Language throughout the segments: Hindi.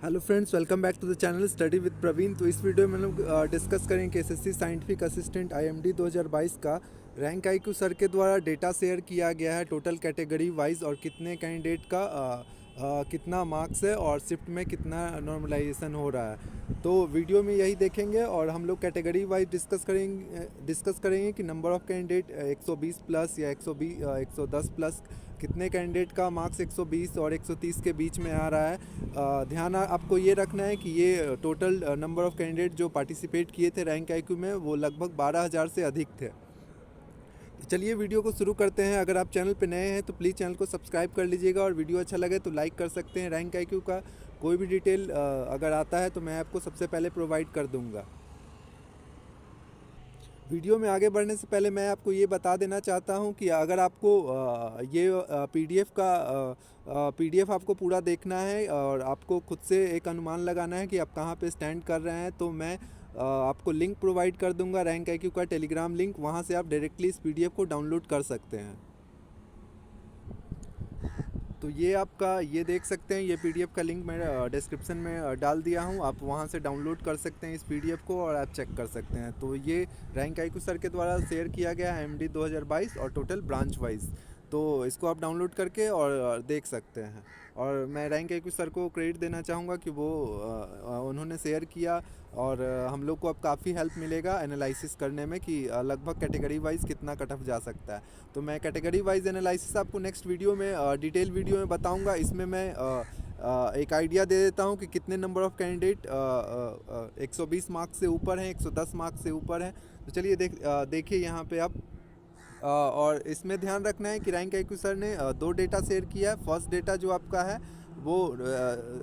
Hello friends, welcome back to the channel study with Praveen. तो इस वीडियो में हम लोग डिस्कस करेंगे एसएससी साइंटिफिक असिस्टेंट आईएमडी 2022 का रैंक आईक्यू सर के द्वारा डेटा शेयर किया गया है टोटल कैटेगरी वाइज, और कितने कैंडिडेट का कितना मार्क्स है और शिफ्ट में कितना नॉर्मलाइजेशन हो रहा है। तो वीडियो में यही देखेंगे और हम लोग कैटेगरी वाइज डिस्कस करेंगे कि नंबर ऑफ़ कैंडिडेट 120 प्लस या 110 प्लस, कितने कैंडिडेट का मार्क्स 120 और 130 के बीच में आ रहा है। ध्यान आपको ये रखना है कि ये टोटल नंबर ऑफ़ कैंडिडेट जो पार्टिसिपेट किए थे रैंक आईक्यू में वो लगभग 12,000 से अधिक थे। तो चलिए वीडियो को शुरू करते हैं। अगर आप चैनल पे नए हैं तो प्लीज़ चैनल को सब्सक्राइब कर लीजिएगा, और वीडियो अच्छा लगे तो लाइक कर सकते हैं। रैंक आईक्यू का कोई भी डिटेल अगर आता है तो मैं आपको सबसे पहले प्रोवाइड कर दूँगा। वीडियो में आगे बढ़ने से पहले मैं आपको ये बता देना चाहता हूँ कि अगर आपको ये पीडीएफ आपको पूरा देखना है और आपको खुद से एक अनुमान लगाना है कि आप कहाँ पे स्टैंड कर रहे हैं, तो मैं आपको लिंक प्रोवाइड कर दूंगा, रैंक आईक्यू का टेलीग्राम लिंक। वहाँ से आप डायरेक्टली इस पीडीएफ को डाउनलोड कर सकते हैं। तो ये आपका ये देख सकते हैं, ये पीडीएफ का लिंक मैं डिस्क्रिप्शन में डाल दिया हूँ। आप वहाँ से डाउनलोड कर सकते हैं इस पीडीएफ को और आप चेक कर सकते हैं। तो ये रैंक आईक्यू सर के द्वारा शेयर किया गया है एमडी 2022 और टोटल ब्रांच वाइज। तो इसको आप डाउनलोड करके और देख सकते हैं। और मैं रैंक आईक्यू सर को क्रेडिट देना चाहूँगा कि वो उन्होंने शेयर किया, और हम लोग को अब काफ़ी हेल्प मिलेगा एनालिसिस करने में कि लगभग कैटेगरी वाइज कितना कट ऑफ जा सकता है। तो मैं कैटेगरी वाइज एनालिसिस आपको नेक्स्ट वीडियो में डिटेल वीडियो में बताऊंगा। इसमें मैं एक आइडिया दे देता हूं कि कितने नंबर ऑफ़ कैंडिडेट 120 मार्क्स से ऊपर हैं, 110 मार्क्स से ऊपर हैं। तो चलिए देखिए यहाँ पे आप और इसमें ध्यान रखना है कि रैंक आईक्यू सर ने दो डेटा शेयर किया है। फर्स्ट डेटा जो आपका है वो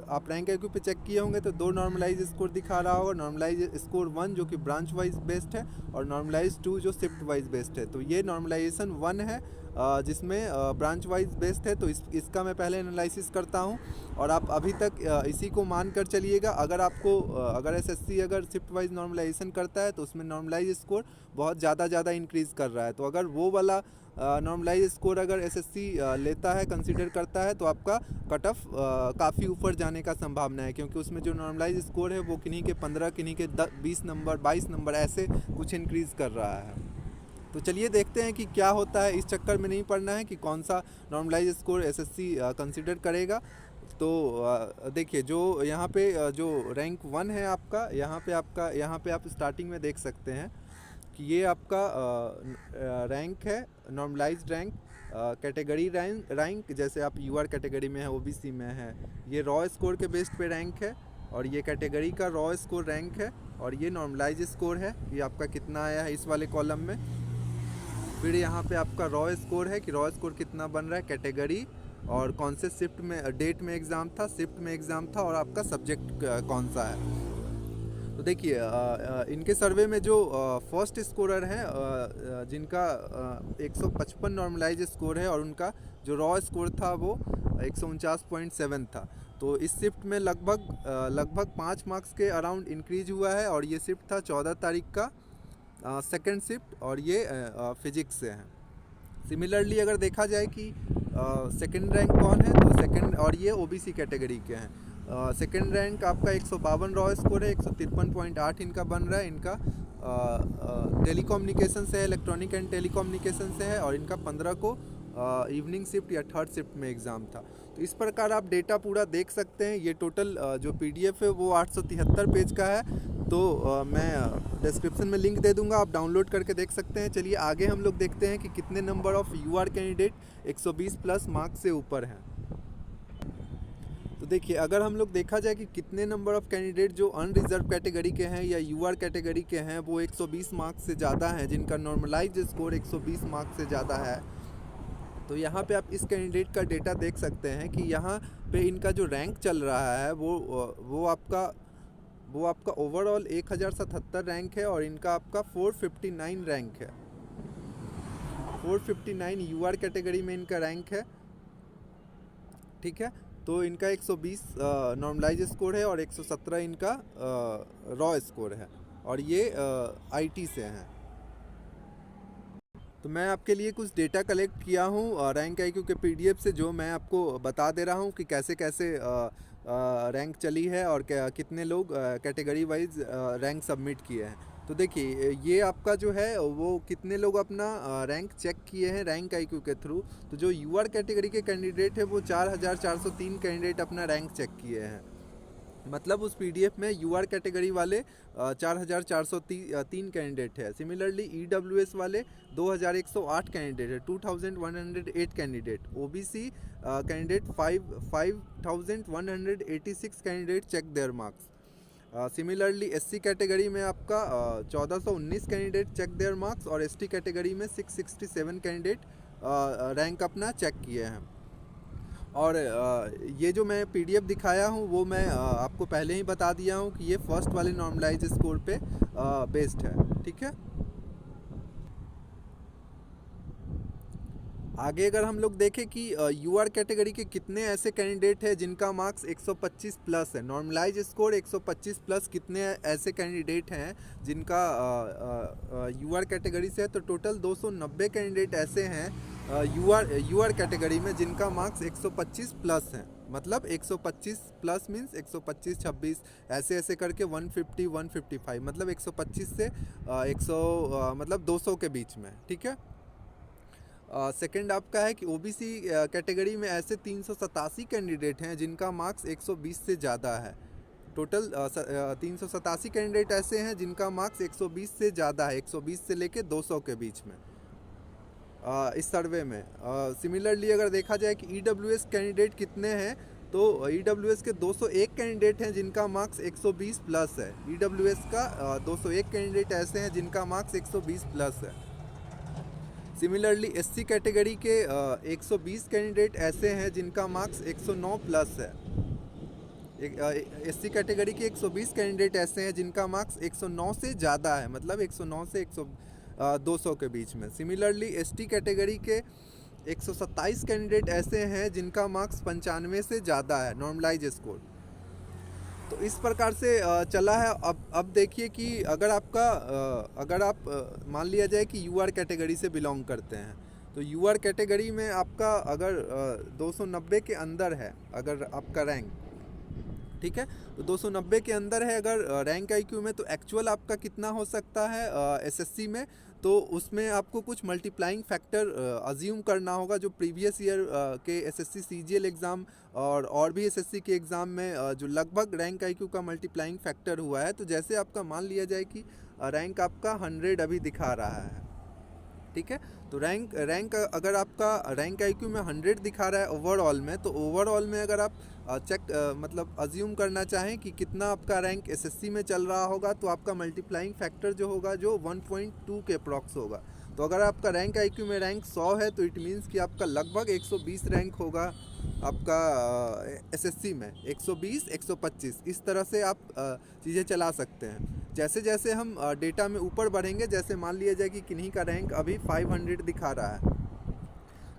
आप रैंक आईक्यू पे चेक किए होंगे तो दो नॉर्मलाइज स्कोर दिखा रहा होगा। नॉर्मलाइज स्कोर 1 जो कि ब्रांच वाइज बेस्ड है, और नॉर्मलाइज 2 जो शिफ्ट वाइज बेस्ड है। तो ये नॉर्मलाइजेशन 1 है जिसमें ब्रांच वाइज बेस्ड है। तो इसका मैं पहले एनालिसिस करता हूँ, और आप अभी तक इसी को मान कर चलिएगा। अगर आपको अगर एसएससी अगर शिफ्ट वाइज नॉर्मलाइजेशन करता है तो उसमें नॉर्मलाइज स्कोर बहुत ज़्यादा इंक्रीज़ कर रहा है। तो अगर वो वाला नॉर्मलाइज स्कोर अगर एसएससी लेता है, कंसीडर करता है, तो आपका कट ऑफ काफ़ी ऊपर जाने का संभावना है, क्योंकि उसमें जो नॉर्मलाइज स्कोर है वो किन्हीं के 15, किन्हीं के 20 नंबर, 22 नंबर ऐसे कुछ इंक्रीज़ कर रहा है। तो चलिए देखते हैं कि क्या होता है। इस चक्कर में नहीं पड़ना है कि कौन सा नॉर्मलाइज स्कोर एसएससी कंसीडर करेगा। तो देखिए जो यहाँ पे जो रैंक 1 है आपका, यहाँ पे आप स्टार्टिंग में देख सकते हैं कि ये आपका रैंक है, नॉर्मलाइज्ड रैंक, कैटेगरी रैंक जैसे आप यूआर कैटेगरी में है, ओबीसी में है, ये रॉ स्कोर के बेस पे रैंक है, और ये कैटेगरी का रॉ स्कोर रैंक है, और ये नॉर्मलाइज स्कोर है कि आपका कितना आया है इस वाले कॉलम में। फिर यहाँ पे आपका रॉ स्कोर है कि रॉ स्कोर कितना बन रहा है, कैटेगरी और कौन से शिफ्ट में, डेट में एग्ज़ाम था, शिफ्ट में एग्ज़ाम था, और आपका सब्जेक्ट कौन सा है। तो देखिए इनके सर्वे में जो फर्स्ट स्कोरर हैं जिनका 155 नॉर्मलाइज स्कोर है, और उनका जो रॉ स्कोर था वो 149.7 था। तो इस शिफ्ट में लगभग 5 मार्क्स के अराउंड इंक्रीज हुआ है, और ये शिफ्ट था 14 तारीख का, सेकेंड शिफ्ट, और ये फिजिक्स से हैं। सिमिलरली अगर देखा जाए कि सेकेंड रैंक कौन है, तो सेकेंड, और ये ओबीसी कैटेगरी के हैं। सेकेंड रैंक आपका 152 रॉ स्कोर है, 153.8 इनका बन रहा है। इनका टेलीकम्युनिकेशन से है, इलेक्ट्रॉनिक एंड टेलीकम्युनिकेशन से है, और इनका 15 को इवनिंग शिफ्ट या थर्ड शिफ्ट में एग्ज़ाम था। तो इस प्रकार आप डेटा पूरा देख सकते हैं। ये टोटल जो पीडीएफ है वो 873 पेज का है। तो मैं डिस्क्रिप्शन में लिंक दे दूंगा, आप डाउनलोड करके देख सकते हैं। चलिए आगे हम लोग देखते हैं कि कितने number of UR candidate 120 plus marks से ऊपर हैं। तो देखिए अगर हम लोग देखा जाए कि कितने नंबर ऑफ़ कैंडिडेट जो अनरिजर्व कैटेगरी के हैं या यूआर कैटेगरी के हैं वो 120 मार्क्स से ज़्यादा हैं, जिनका नॉर्मलाइज स्कोर 120 मार्क्स से ज़्यादा है। तो यहाँ पे आप इस कैंडिडेट का डेटा देख सकते हैं कि यहाँ पे इनका जो रैंक चल रहा है वो आपका ओवरऑल 1077 रैंक है, और इनका आपका 459 रैंक है। 459 यूआर कैटेगरी में इनका रैंक है, ठीक है। तो इनका 120 नॉर्मलाइज स्कोर है, और 117 इनका रॉ स्कोर है, और ये आईटी से हैं। तो मैं आपके लिए कुछ डेटा कलेक्ट किया हूँ रैंक आईक्यू के पीडीएफ से, जो मैं आपको बता दे रहा हूँ कि कैसे कैसे रैंक चली है और कितने लोग कैटेगरी वाइज रैंक सबमिट किए हैं। तो देखिए ये आपका जो है वो कितने लोग अपना रैंक चेक किए हैं रैंक आईक्यू के थ्रू। तो जो यूआर कैटेगरी के कैंडिडेट है वो 4403 कैंडिडेट अपना रैंक चेक किए हैं। मतलब उस पीडीएफ में यूआर कैटेगरी वाले 4403 कैंडिडेट है। सिमिलरली ईडब्ल्यूएस वाले 2108 कैंडिडेट है, 2108 candidate. OBC candidate 5186 candidate check their marks. Similarly SC category में आपका 1419 कैंडिडेट चेक देयर मार्क्स और एसटी कैटेगरी में 667 कैंडिडेट रैंक अपना चेक किए हैं। और ये जो मैं पीडीएफ दिखाया हूँ वो मैं आपको पहले ही बता दिया हूँ कि ये फर्स्ट वाले नॉर्मलाइज स्कोर पे बेस्ड है, ठीक है। आगे अगर हम लोग देखें कि यूआर कैटेगरी के कितने ऐसे कैंडिडेट हैं जिनका मार्क्स 125 प्लस है, नॉर्मलाइज स्कोर 125 प्लस कितने ऐसे कैंडिडेट हैं जिनका यूआर कैटेगरी से है, तो टोटल 290 कैंडिडेट ऐसे हैं यूआर कैटेगरी में जिनका मार्क्स 125 प्लस है। मतलब 125 प्लस मीन्स 125 26 ऐसे ऐसे करके 150 155 मतलब 125 से 100 मतलब 200 के बीच में, ठीक है। सेकंड आपका है कि ओबीसी कैटेगरी में ऐसे 387 कैंडिडेट हैं जिनका मार्क्स 120 से ज़्यादा है। टोटल 387 कैंडिडेट ऐसे हैं जिनका मार्क्स 120 से ज़्यादा है, 120 से लेके 200 के बीच में इस सर्वे में। सिमिलरली अगर देखा जाए कि ईडब्ल्यूएस कैंडिडेट कितने हैं, तो ईडब्ल्यूएस के 201 कैंडिडेट हैं जिनका मार्क्स 120 प्लस है। ईडब्ल्यूएस का 201 कैंडिडेट ऐसे हैं जिनका मार्क्स 120 प्लस है। सिमिलरली एससी कैटेगरी के 120 कैंडिडेट ऐसे हैं जिनका मार्क्स 109 प्लस है। एससी कैटेगरी के 120 कैंडिडेट ऐसे हैं जिनका मार्क्स 109 से ज़्यादा है, मतलब 109 से 200 के बीच में। सिमिलरली एसटी कैटेगरी के 127 कैंडिडेट ऐसे हैं जिनका मार्क्स 95 से ज़्यादा है, नॉर्मलाइज स्कोर। तो इस प्रकार से चला है। अब देखिए कि अगर आप मान लिया जाए कि यूआर कैटेगरी से बिलोंग करते हैं, तो यूआर कैटेगरी में आपका अगर 290 के अंदर है अगर आपका रैंक, ठीक है, तो 290 के अंदर है अगर रैंक आईक्यू में, तो एक्चुअल आपका कितना हो सकता है एसएससी में, तो उसमें आपको कुछ मल्टीप्लाइंग फैक्टर अज्यूम करना होगा जो प्रीवियस ईयर के एसएससी सीजीएल एग्ज़ाम और भी एसएससी के एग्ज़ाम में जो लगभग रैंक आईक्यू का मल्टीप्लाइंग फैक्टर हुआ है। तो जैसे आपका मान लिया जाए कि रैंक आपका 100 अभी दिखा रहा है, ठीक है, तो रैंक अगर आपका रैंक आईक्यू में 100 दिखा रहा है ओवरऑल में, तो ओवरऑल में अगर आप मतलब अज्यूम करना चाहें कि कितना आपका रैंक एसएससी में चल रहा होगा, तो आपका मल्टीप्लाइंग फैक्टर जो होगा जो 1.2 के अप्रॉक्स होगा। तो अगर आपका रैंक आईक्यू में रैंक 100 है तो इट मीन्स कि आपका लगभग 120 रैंक होगा आपका एसएससी में, 120 125 इस तरह से आप चीज़ें चला सकते हैं। जैसे जैसे हम डेटा में ऊपर बढ़ेंगे, जैसे मान लिया जाए कि किन्हीं का रैंक अभी 500 दिखा रहा है,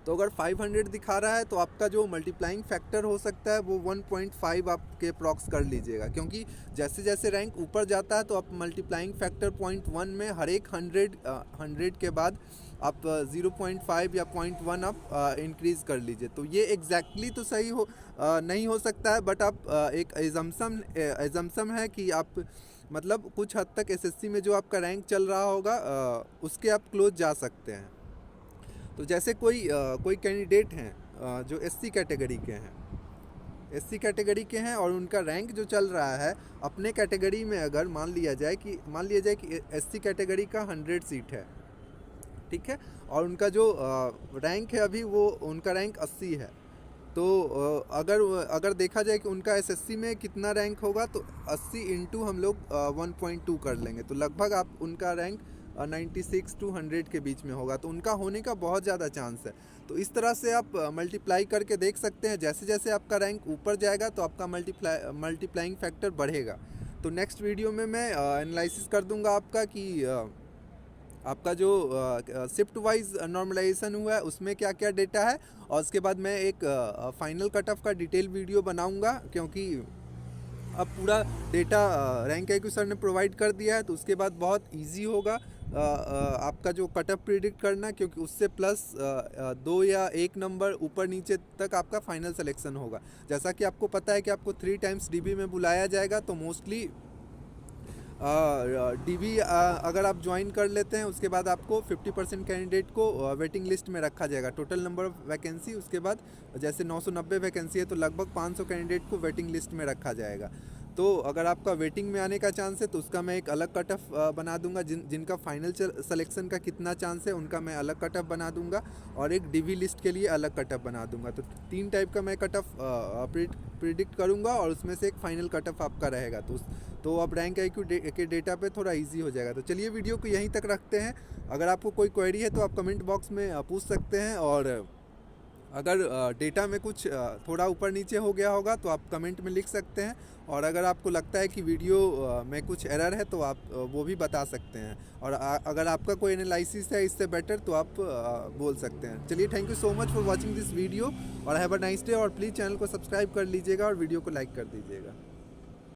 तो अगर 500 दिखा रहा है तो आपका जो मल्टीप्लाइंग फैक्टर हो सकता है वो 1.5 आपके अप्रॉक्स कर लीजिएगा, क्योंकि जैसे जैसे रैंक ऊपर जाता है तो आप मल्टीप्लाइंग फैक्टर 0.1 में हर एक 100 के बाद आप 0.5 या 0.1 आप इंक्रीज़ कर लीजिए। तो ये एग्जैक्टली तो सही नहीं हो सकता है, बट आप एक एजम्पशन है कि आप मतलब कुछ हद तक एसएससी में जो आपका रैंक चल रहा होगा उसके आप क्लोज जा सकते हैं। तो जैसे कोई कैंडिडेट हैं जो एससी कैटेगरी के हैं और उनका रैंक जो चल रहा है अपने कैटेगरी में, अगर मान लिया जाए कि एससी कैटेगरी का 100 सीट है, ठीक है, और उनका जो रैंक है अभी वो उनका रैंक 80 है, तो अगर देखा जाए कि उनका एसएससी में कितना रैंक होगा, तो 80 इंटू हम लोग 1.2 कर लेंगे, तो लगभग आप उनका रैंक 96 to 100 के बीच में होगा, तो उनका होने का बहुत ज़्यादा चांस है। तो इस तरह से आप मल्टीप्लाई करके देख सकते हैं, जैसे जैसे आपका रैंक ऊपर जाएगा तो आपका मल्टीप्लाइंग फैक्टर बढ़ेगा। तो नेक्स्ट वीडियो में मैं एनालिसिस कर दूंगा आपका कि आपका जो शिफ्ट वाइज नॉर्मलाइजेशन हुआ है उसमें क्या क्या डेटा है, और उसके बाद मैं एक फाइनल कट ऑफ का डिटेल वीडियो बनाऊंगा, क्योंकि अब पूरा डेटा रैंक आईक्यू सर ने प्रोवाइड कर दिया है, तो उसके बाद बहुत इजी होगा आपका जो कटअप प्रिडिक्ट करना, क्योंकि उससे प्लस 2 या 1 नंबर ऊपर नीचे तक आपका फाइनल सिलेक्शन होगा। जैसा कि आपको पता है कि आपको 3 टाइम्स डीबी में बुलाया जाएगा, तो मोस्टली डीबी अगर आप ज्वाइन कर लेते हैं उसके बाद आपको 50% कैंडिडेट को वेटिंग लिस्ट में रखा जाएगा। टोटल नंबर ऑफ वैकेंसी उसके बाद जैसे 990 वैकेंसी है तो लगभग 500 कैंडिडेट को वेटिंग लिस्ट में रखा जाएगा। तो अगर आपका वेटिंग में आने का चांस है तो उसका मैं एक अलग कट ऑफ बना दूंगा। जिनका फाइनल सिलेक्शन का कितना चांस है उनका मैं अलग कट ऑफ बना दूंगा, और एक डीवी लिस्ट के लिए अलग कट ऑफ बना दूंगा। तो 3 टाइप का मैं कट ऑफ प्रिडिक्ट करूंगा, और उसमें से एक फाइनल कट ऑफ आपका रहेगा। तो अब रैंक IQ के डेटा पे थोड़ा इजी हो जाएगा। तो चलिए वीडियो को यहीं तक रखते हैं। अगर आपको कोई क्वेरी है तो आप कमेंट बॉक्स में पूछ सकते हैं, और अगर डेटा में कुछ थोड़ा ऊपर नीचे हो गया होगा तो आप कमेंट में लिख सकते हैं, और अगर आपको लगता है कि वीडियो में कुछ एरर है तो आप वो भी बता सकते हैं, और अगर आपका कोई एनालिसिस है इससे बेटर तो आप बोल सकते हैं। चलिए, thank you so much for watching this video, और हैव अ नाइस डे। और प्लीज़ चैनल को सब्सक्राइब कर लीजिएगा और वीडियो को लाइक कर दीजिएगा।